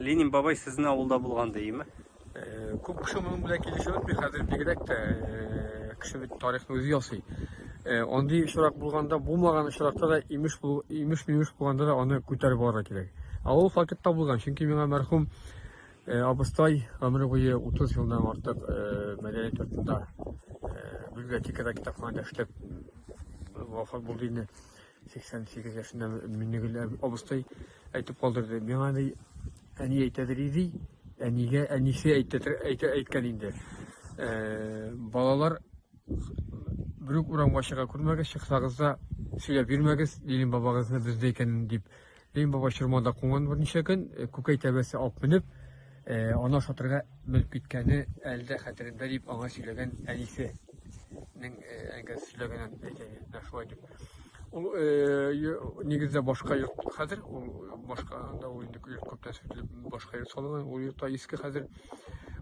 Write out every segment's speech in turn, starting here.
Ленин бабай sizin avulda bulgan değil mi? Ko'p kishi men bilan kelishib o'tmaydi hozirgidekda kishi tarixni o'zi yasay. Onday ishtirok bo'lganda bo'lmagan ishtirokda da imish bo'lganda da uni ko'tarib borib kerak. U faqatda bo'lgan, chunki menga marhum Abustay ömrü boyu 30 yıldan artıq Medeniyet yurtunda bibliotekada kitapxonada işlep vafot bulduğunu 88 yaşında Minnegül Abustay aytib qoldirdi. Menga da ani aytadırıydı. Anisi aytgan indi. Balalar büyük uran başıga kurmaga çıksagızda söylep yürmegiz Lenin babagızны bizde eken deyip Lenin baba Şırmanda qo'ngan bir necha kun Көкей тәбәсе алып менеп ана шатырга менеп киткәне әлдә хәтерендә дип аңа сөйләгән әнисенең әнгә сөйләгәнен әйтә шулай дип. Ул нигездә башка йорт хәзер, ул башка анда ул инде күптән сөйләп башка йорт салынган, ул йортта иске хәзер.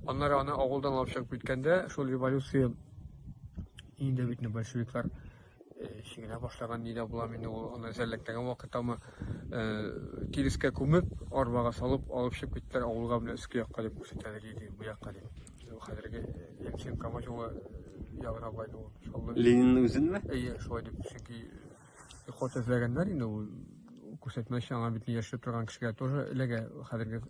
Аннары аны авылдан алып чыгып киткәндә, шул революция инде битне большевиклар шигенә башлаган нидә була инде ул аны зәрлектәгән вакытта ма тирискә күмеп, арбага салып алып чыгып киттеләр авылга белән өскә якка дип күрсәтәләр иде, бу якка дип. Хәзерге Емчен Камачова ягына байды ул. Lenin'in üzünme? Әйе, шулай дип, чөнки хат эзләгәннәр инде ул күрсәтмәче аңа битне яшәп торган кешегә тоже эләгә хәзерге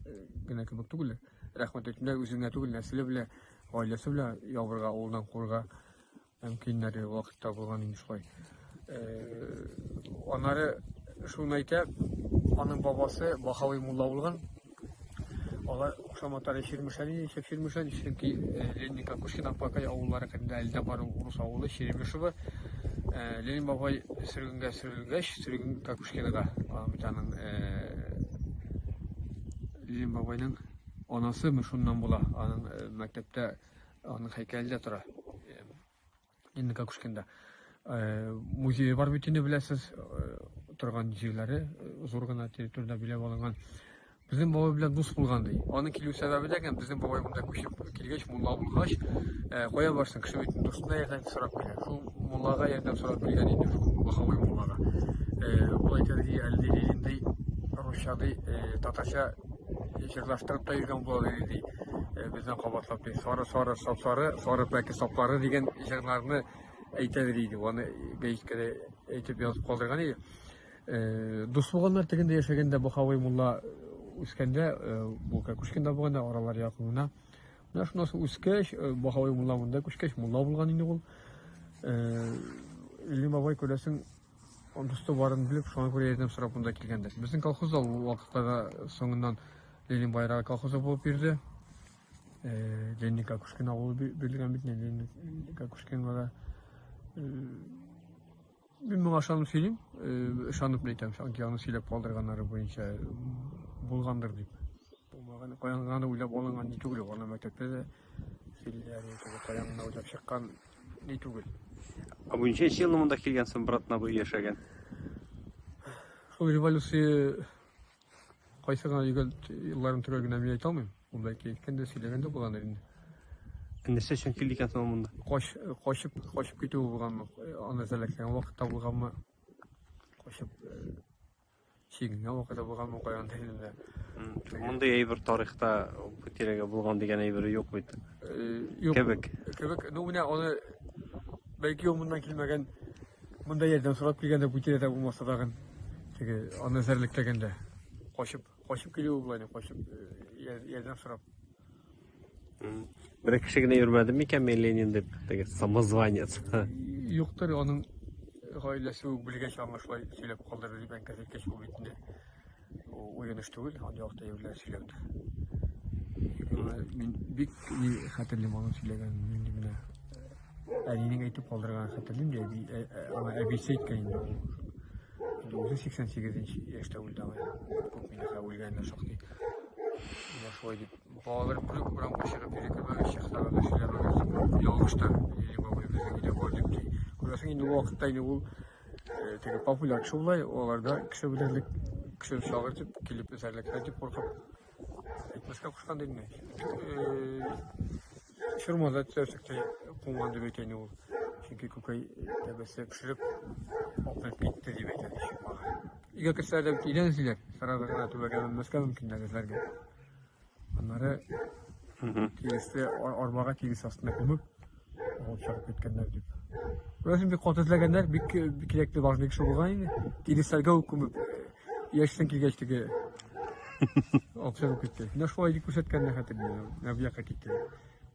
генә кебек түгел. Рәхмәт әйтмә үзеңә түгел, нәселе белән, гаиләсе белән ябырга, авылдан курга мөмкиннәре вакытта булган инде шулай. Аннары шуны әйтә, аның бабасы Бахавый мулла булган. Алар Шаматары Ширмешани, Ширмешани, чөнки Ленин Кушкин апакай авыллары кенде әлдә бар урыс авылы Ширемешева. Ленин бабай сөргөн Кушкинга, Амитаның Ленин бабайның анасы шуннан була, аның мәктәптә аның һәйкәле тора. Ленин Кушкинда. Музей бар бит инде беләсез, торган җирләре зур гына территорияда билеп алынган. Bizim baba bilen dost bulgandı. Onun kilo sebebi derken bizim babay bunda koşup kilgeç mulla bulgaç koya varsın kişi bütün dostuna yerden sorak bilir. Şu mullaga yerden sorak bilgen indi şu Bahavay mullaga. Bu aytadi elde elinde Rusçadı Tatarça şirlaştırıp da yürgen buladı dedi. Bizden kabatlap dedi. Sonra belki sapları degen şirlarını aytadi dedi. Onu geyikere aytıp yazıp kaldırgan idi. Dost bulganlar tegende yaşaganda Bahavay mulla Üskende, bu Kuşkinda bulganda oralar yakınına. Менә шунысы үскәч, Бахавый мулла монда күчкәч, мулла булган инде ул. Ленин бабай күрәсең, дусты барын белеп, шуңа күрә ярдәм сорап монда килгәндә. Безнең колхоз ул вакытта соңыннан Ленин байрагы колхозы булып бирде. Ленин Кушкин авылы бирелгән бит, Ленин Кушкинга Мен моңа ышанып сөйлим, ышанып әйтәм, чөнки аны сөйләп калдырганнары буенча булгандыр дип. Булмаган, каянганы уйлап алынган ни түгел, аны мәктәптә дә сөйләре түгел, каянганы уйлап чыккан ни түгел. Bu ничә ел монда килгәнсең, братна бу яшәгән? Шул революция кайсы гына елларын түгелгенә мин әйтә алмыйм. Ул да киткәндә сөйләгәндә булгандыр инде. Нәрсә өчен килгәнсең монда? Качып китү булганмы? Аны зәләкләгән вакытта булганмы? Качып чигенгән вакытта булганмы каян дәлилдә. Мондай әйбер тарихта бу тирәгә булган дигән әйбер юк бит. Кебек. Ну менә аны бәлки ул мондан килмәгән, монда ярдәм сорап килгәндә бу тирәдә булмаса тагын, теге аны зәләкләгәндә качып килү булган, качып ярдәм сорап. Бер кеше генә йөрмәде микән мен Ленин дип, теге самозванец. Юктыр, аның гаиләсе белгәч аңа шулай сөйләп калдырды дип әнкәс ул битендә. Уйыныш түгел, аны якта юллар сөйләде. Мин бик хәтерлим аны сөйләгән инде менә. Әнинең әйтеп калдырган хәтерлим дә, аңа әбисе әйткән инде. Инде 88 яшьтә үлде аңа. Күп минутка үлгәндә шактый. Шулай дип, балалар бүлек белән чыгып йөргәнгә чыктылар, сөйләмәгән. Ялгыштыр, Ленин бабай безнең өйдә бар дип. Күрәсең инде вакытта инде ул теге популяр шулай, аларда кеше белерлек, кеше чагыртып килеп эзәрлектә дип куркып әйтмәскә кушкан инде. Шырмада төшәктә кунган дип әйтә ул. Чөнки Көкей тәбәсе пешереп алып китте дип әйтә. Игә кешеләр дә килгән сөйләп, сарада гына түбәгә менмәскә мөмкин дә безләргә. Аннары тегісті арбаға тегіс астына көміп, алып шығып кеткендер деп. Өзім бик каты эзләгәннәр, бик кирәкле важный кеше булган инде. Тегисләргә үк күмеп, яшьтән килгәчтеге алып чыгып китте. Менә шулай дип күрсәткәнне хәтерләйм. Менә бу якка китте.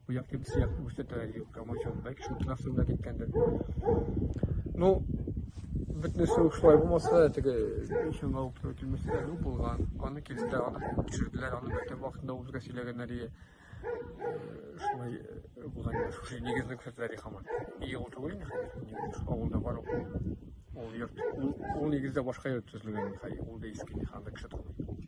Бу якта без як күрсәтәләр юк, промоцион бәлки шул трафсында киткәндер. Ну, бөтенесе шулай булмаса, теге ишен алып килмәсләр булган. Аны килделәр, аны төшерделәр, аны мәктәп вакытында узга сөйләгәннәр иде. Шулай булган. Шушы нигезне күрсәтәләр һаман. Ие ул түгел инде хәзер. Авылда бар ул. Ул йорт. Ул нигездә башка йорт төзелгән. Ул да иске хәзер кеше түгел.